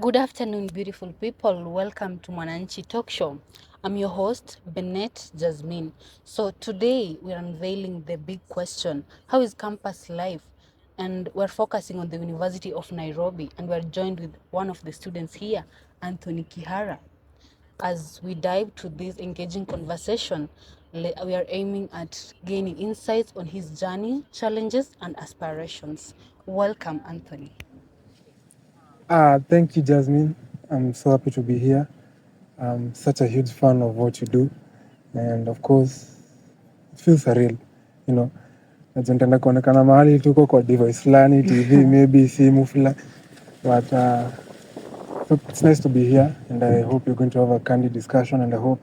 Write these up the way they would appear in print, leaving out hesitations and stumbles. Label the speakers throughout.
Speaker 1: Good afternoon, beautiful people. Welcome to Mwananchi Talk Show. I'm your host, Bennett Jasmine. So today we're unveiling the big question: how is campus life? And we're focusing on the University of Nairobi, and we're joined with one of the students here, Anthony Kihara. As we dive to this engaging conversation, we are aiming at gaining insights on his journey, challenges, and aspirations. Welcome, Anthony.
Speaker 2: Thank you, Jasmine. I'm so happy to be here. I'm such a huge fan of what you do. And of course, it feels surreal. You know, najua nitaenda kuonekana mahali tuko kwa device fulani, TV, maybe simu fulani. But so it's nice to be here. And I hope you're going to have a candid discussion. And I hope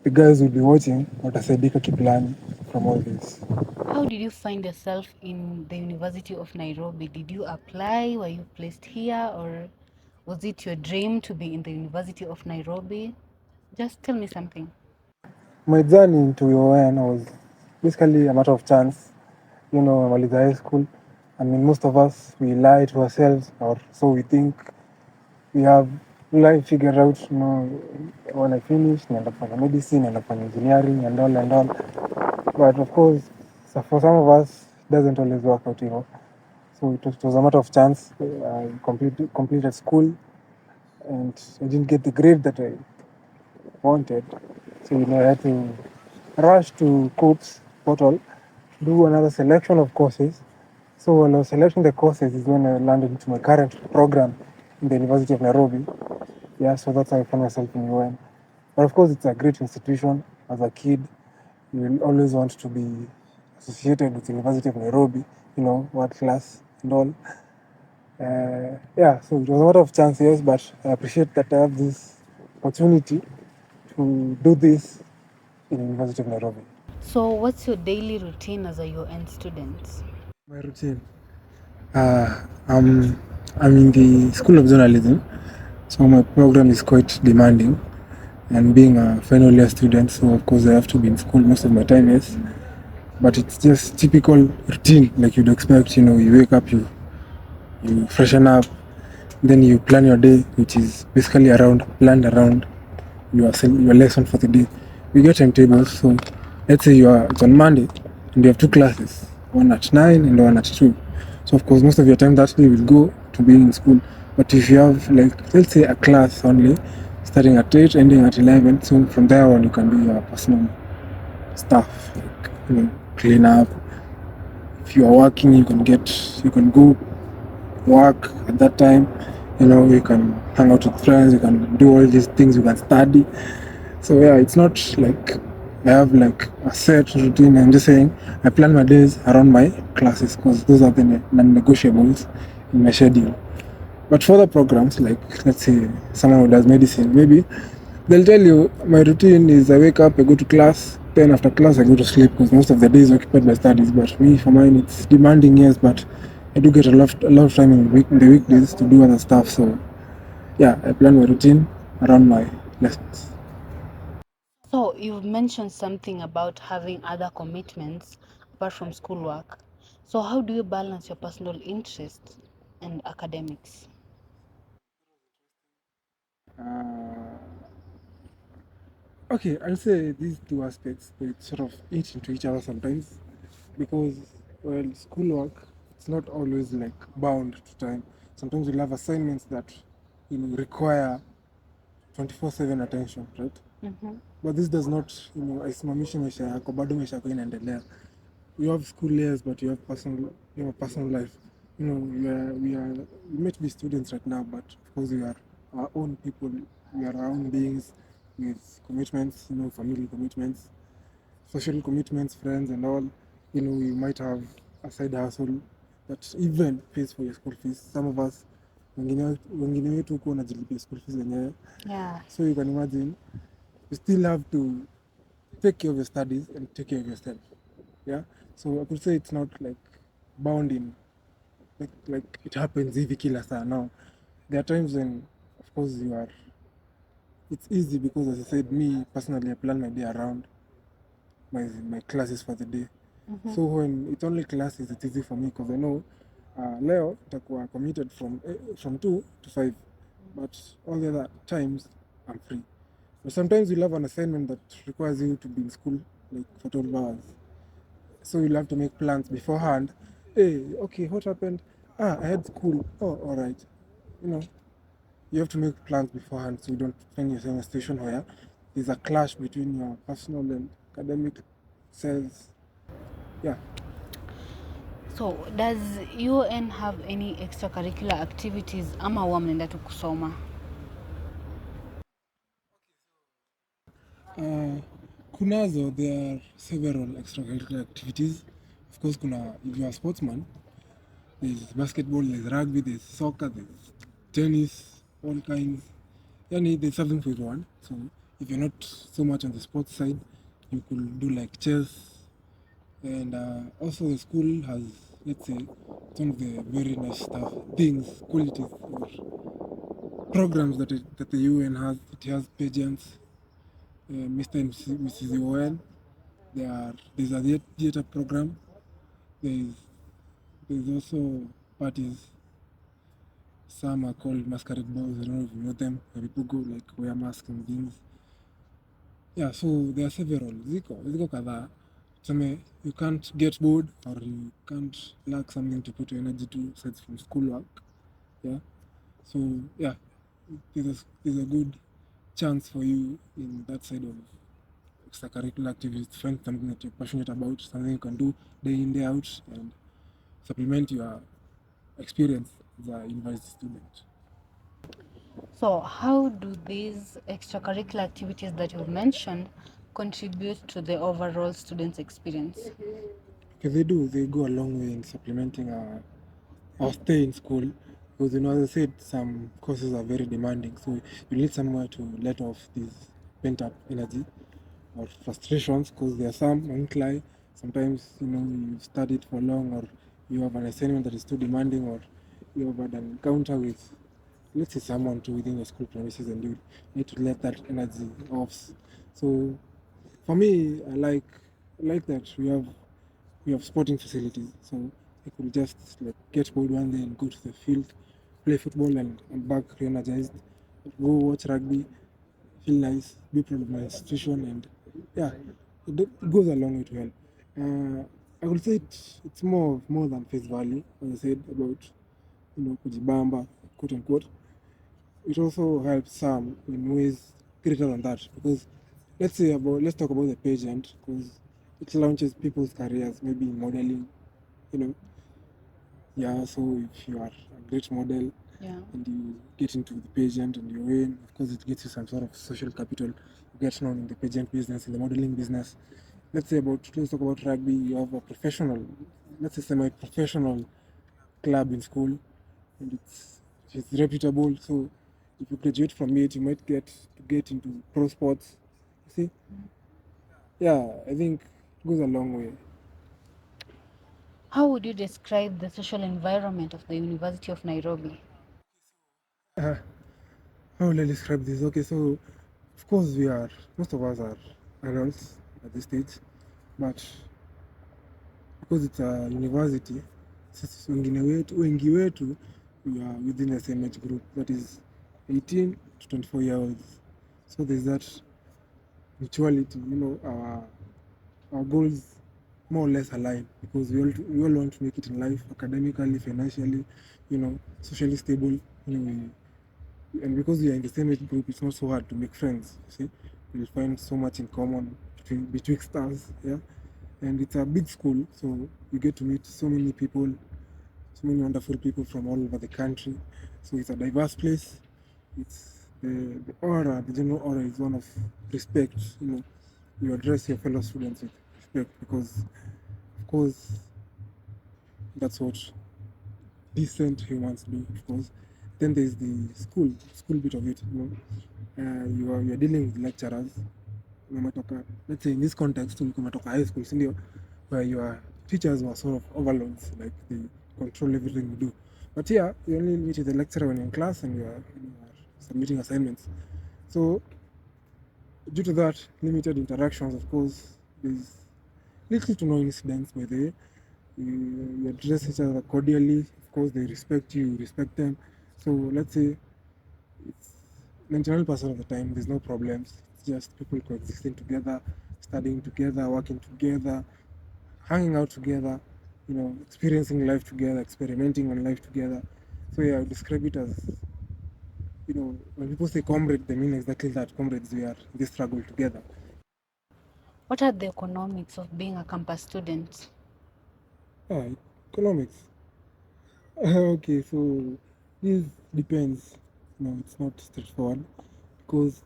Speaker 2: the guys will be watching watasaidika kiplani from all this.
Speaker 1: How did you find yourself in the University of Nairobi? Did you apply? Were you placed here? Or was it your dream to be in the University of Nairobi? Just tell me something.
Speaker 2: My journey into UN was basically a matter of chance. You know, Maliza High School. I mean, most of us, we lie to ourselves, or so we think. We have life figured out, you know, when I finish, naenda kufanya medicine, naenda kufanya engineering, and all and all. But of course, so for some of us, it doesn't always work out, you know. So it was a matter of chance. I completed school, and I didn't get the grade that I wanted. So, you know, I had to rush to COOPS portal, do another selection of courses. So when I was selecting the courses is when I landed into my current program in the University of Nairobi. Yeah, so that's how I found myself in UN. But of course, it's a great institution. As a kid, you will always want to be associated with the University of Nairobi, you know, what class and all. Yeah, so it was a matter of chance, yes, but I appreciate that I have this opportunity to do this in the University of Nairobi.
Speaker 1: So, what's your daily routine as a UN student?
Speaker 2: My routine. Uh, I'm, I'm in the School of Journalism, so my program is quite demanding. And being a final year student, so of course I have to be in school most of my time, yes. But it's just typical routine, like you'd expect. You know, you wake up, you freshen up, then you plan your day, which is basically planned around your lesson for the day. We get timetables, so let's say it's on Monday and you have two classes, one at 9 and one at 2. So of course most of your time that day will go to being in school. But if you have, like, let's say a class only starting at 8 ending at 11, so from there on you can do your personal stuff, like, you know, clean up. If you are working, you can go work at that time. You know, you can hang out with friends, you can do all these things, you can study. So yeah, it's not like I have like a set routine. I'm just saying I plan my days around my classes because those are the non-negotiables in my schedule. But for the programs, like let's say someone who does medicine, maybe they'll tell you my routine is I wake up, I go to class, then after class I go to sleep because most of the day is occupied by studies. But me, for mine, it's demanding, yes, but I do get a lot of time in the weekdays to do other stuff. So yeah, I plan my routine around my lessons.
Speaker 1: So, you've mentioned something about having other commitments apart from schoolwork. So, how do you balance your personal interests and academics?
Speaker 2: Uh, okay, I'll say these two aspects they sort of eat into each other sometimes because well, schoolwork it's not always like bound to time. Sometimes you'll have assignments that require 24/7 attention, right?
Speaker 1: Mm-hmm.
Speaker 2: But this does not, haisimamishi maisha yako, bado maisha yako inaendelea. You have school years, but you have personal life. You know, we might be students right now, but of course we are our own people. We are our own beings with commitments, family commitments, social commitments, friends, and all. You know, we might have a side hustle that even pays for your school fees. Some of us, wengine wetu huko wanajilipia school fees wenyewe.
Speaker 1: Yeah.
Speaker 2: So you can imagine, you still have to take care of your studies and take care of yourself. Yeah. So I could say it's not like bound in like it happens hivi kila saa. No. There are times when of course it's easy because as I said, me personally I plan my day around my classes for the day.
Speaker 1: Mm-hmm.
Speaker 2: So when it's only classes, it's easy for me because I know leo itakuwa committed from 2 to 5, but all the other times I'm free. But sometimes you'll have an assignment that requires you to be in school like for 12 hours. So you'll have to make plans beforehand. Hey, okay, what happened? I had school. Oh, all right. You know, you have to make plans beforehand so you don't find yourself in a situation where there's a clash between your personal and academic selves. Yeah.
Speaker 1: So does UN have any extracurricular activities ama huwa mnaenda tu kusoma?
Speaker 2: Kunazo, there are several extracurricular activities. Of course, if you're a sportsman, there's basketball, there's rugby, there's soccer, there's tennis, all kinds. Yani, there's something for everyone. So if you're not so much on the sports side, you could do like chess. And also the school has, let's say, some of the very nice stuff, things, qualities, or programs that the UN has. It has pageants, Mr. and Mrs. UN. There's a theater program. There's there's also parties. Some are called masquerade balls. I don't know if you know them. Where people go like wear masks and things. Yeah, so there are several. Ziko kadhaa. Tuseme you can't get bored or you can't lack something to put your energy to aside from schoolwork. Yeah. So yeah, there's a good chance for you in that side of extracurricular activities to find something that you're passionate about, something you can do day in, day out, and supplement your experience as a university student.
Speaker 1: So how do these extracurricular activities that you've mentioned contribute to the overall student's experience?
Speaker 2: Okay, they go a long way in supplementing our stay in school. Because, as I said, some courses are very demanding, so you need somewhere to let off this pent up energy or frustrations, because there are some, I won't lie, sometimes you studied for long, or you have an assignment that is too demanding, or you have had an encounter with, let's say, someone too within the school premises, and you need to let that energy off. So for me, I like that we have sporting facilities, so I could just like get bored one day and go to the field, play football, and I'm back re-energized. Go watch rugby, feel nice, be proud of my institution, and yeah, it goes a long way to help. I would say it's more than face value, as I said about kujibamba, quote unquote. It also helps some in ways greater than that, because let's talk about the pageant, because it launches people's careers, maybe in modeling, you know yeah. So if you are a great model
Speaker 1: Yeah.
Speaker 2: and you get into the pageant and you win, of course it gets you some sort of social capital. You get known in the pageant business, in the modeling business. Let's talk about rugby. You have a professional, let's say semi-professional club in school, and it's reputable. So if you graduate from it, you might get into pro sports. You see, yeah, I think it goes a long way.
Speaker 1: How would you describe the social environment of the University of Nairobi?
Speaker 2: How will I describe this? Okay, so of course most of us are adults at this stage, but because it's a university, sisi wengi wetu we are within the same age group, that is 18 to 24 years olds. So there's that mutuality, our goals more or less align, because we all want to make it in life, academically, financially, socially stable. And because we are in the same age group, it's not so hard to make friends. You see, we'll find so much in common betwixt us. Yeah, and it's a big school, so you get to meet so many people, so many wonderful people from all over the country. So it's a diverse place. It's the aura, the general aura is one of respect. You address your fellow students with respect, because, of course, that's what decent humans do, of course. Then there's the school bit of it. You're dealing with lecturers. Let's say in this context, umetoka high school, sindio, where your teachers were sort of overloads, like they control everything you do. But here, you only meet with the lecturer when you're in class and you are submitting assignments. So due to that limited interactions, of course, there's little to no incidents by the way. You address each other cordially. Of course, they respect you, you respect them. So let's say it's 99% of the time there's no problems. It's just people coexisting together, studying together, working together, hanging out together, experiencing life together, experimenting on life together. So yeah, I would describe it as, when people say comrade, they mean exactly that. Comrades, we are in this struggle together.
Speaker 1: What are the economics of being a campus student?
Speaker 2: Ah, economics. Okay, so this depends. It's not straightforward because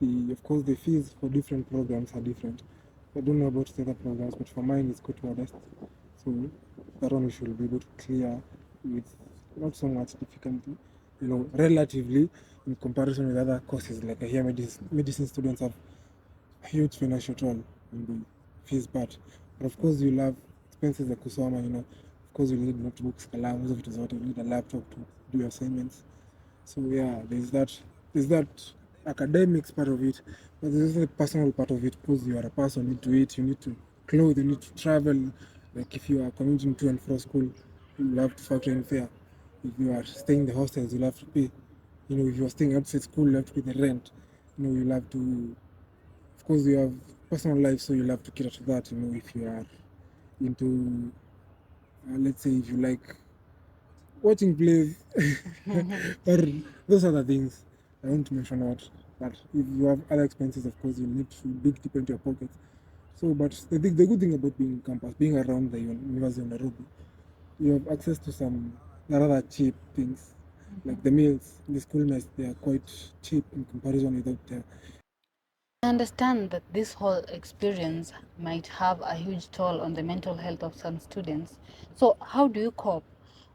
Speaker 2: of course, the fees for different programs are different. I don't know about the other programs, but for mine, it's quite modest. So that one we should be able to clear with not so much difficulty, relatively in comparison with other courses. Like I hear medicine students have a huge financial toll on the fees part. But of course, you'll have expenses like kusoma, of course, you need notebooks, kalamu, of it is what you need a laptop to do your assignments. So yeah, there's that academics part of it, but there's also the personal part of it because you are a person, you need to eat, you need to clothe, you need to travel. Like if you are commuting to and from school, you'll have to factor in fare. If you are staying in the hostels, you'll have to pay. If you are staying outside school, you have to pay the rent. You'll have to, of course, you have personal life, so you'll have to cater to that. If you are into, let's say, if you like watching plays or those other things. I want to mention out. But if you have other expenses, of course, you need to dig deep into your pockets. So, but the good thing about being campus, being around the University of Nairobi, you have access to some rather cheap things. Like the meals, the school mess, they are quite cheap in comparison with out there.
Speaker 1: I understand that this whole experience might have a huge toll on the mental health of some students. So, how do you cope?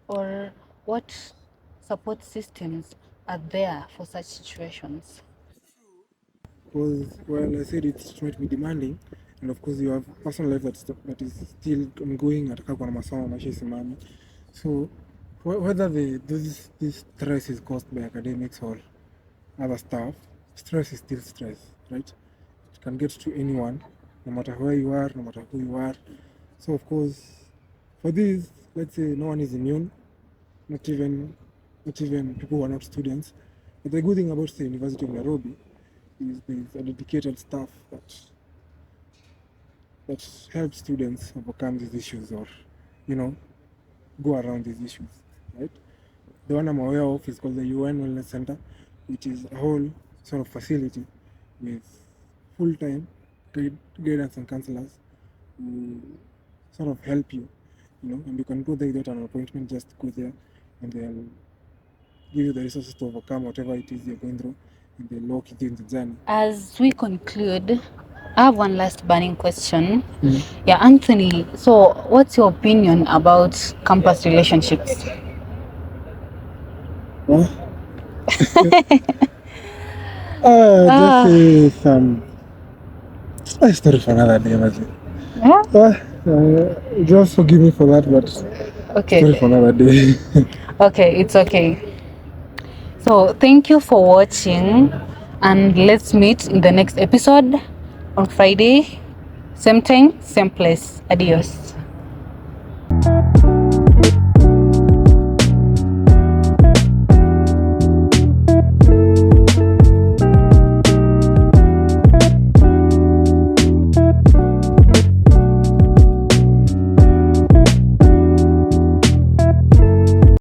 Speaker 1: Or what support systems are there for such situations?
Speaker 2: Because, well, I said it might be demanding, and of course, you have personal life that is still ongoing at kwa masomo maisha simami. So, whether this stress is caused by academics or other stuff, stress is still stress, right? It can get to anyone, no matter where you are, no matter who you are. So, of course, for this, let's say no one is immune, not even not even people who are not students. But the good thing about the University of Nairobi is there's a dedicated staff that helps students overcome these issues or, you know, go around these issues, right? The one I'm aware of is called the UN Wellness Center, which is a whole sort of facility with full-time guidance and counselors who sort of help you, and you can go there without an appointment, just go there and they'll give you the resources to overcome whatever it is you're going through and they'll walk you through the journey.
Speaker 1: As we conclude, I have one last burning question. Yeah, Anthony, so what's your opinion about campus relationships?
Speaker 2: Well, just
Speaker 1: Ah,
Speaker 2: some a story for another day, Mazi.
Speaker 1: yeah?
Speaker 2: Just forgive me for that, but story for
Speaker 1: Okay.
Speaker 2: another day.
Speaker 1: Okay, it's okay. So, thank you for watching, and let's meet in the next episode on Friday. Same time, same place. Adios.